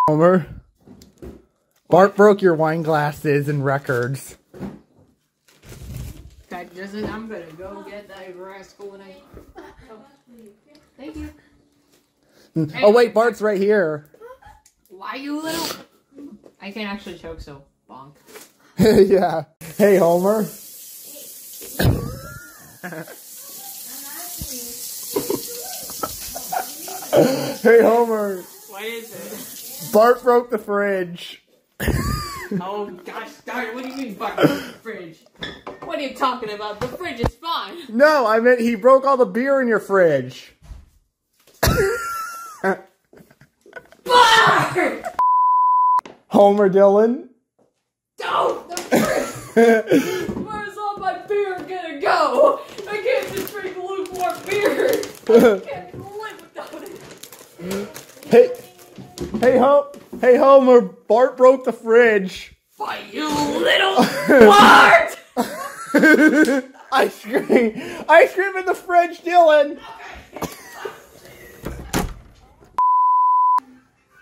Homer. Bart broke your wine glasses and records. That doesn't. I'm gonna go get that rascal when I. Oh, thank you. Oh wait, Bart's right here. Why you little? I can't actually choke, so bonk. Yeah. Hey Homer. Hey Homer. What is it? Bart broke the fridge. Oh gosh darn it, what do you mean Bart broke the fridge? What are you talking about? The fridge is fine. No, I meant he broke all the beer in your fridge. Bart! Homer Dylan. Don't! The fridge! Where's all my beer gonna go? I can't just drink lukewarm beer! I can't live without it! Hey Homer, Bart broke the fridge. Why you little Bart! Ice cream in the fridge, Dylan.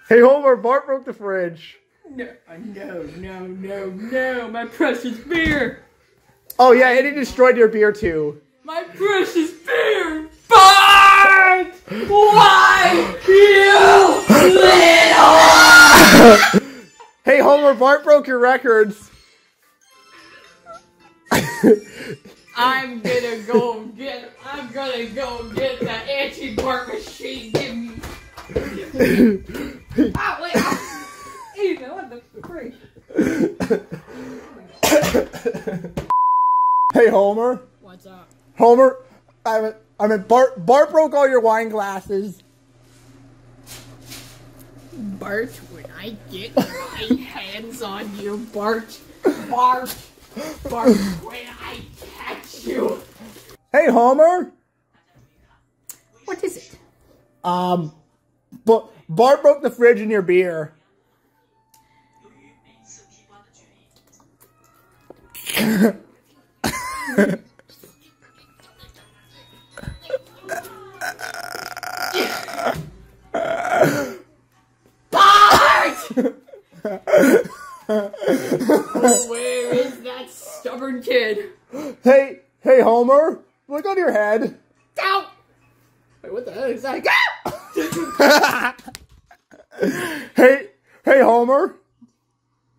Hey Homer, Bart broke the fridge. No, my precious beer! Oh yeah, and he destroyed your beer too. My precious beer! Bart! Why you little? Hey Homer, Bart broke your records. I'm gonna go get the anti-Bart machine. Give me. Ah, wait. Ethan, what the freak? Hey Homer. What's up? Homer, I mean Bart broke all your wine glasses. Bart, when I get my hands on you, Bart, when I catch you. Hey Homer. What is it? But Bart broke the fridge in your beer. Bart! Where is that stubborn kid? Hey Homer, look on your head. Ow! Wait, what the hell is that? Hey Homer.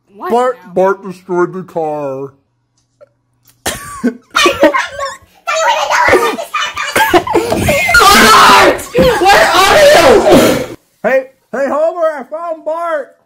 What Bart destroyed the car. Bart! Where are you? Hey Homer, I found Bart.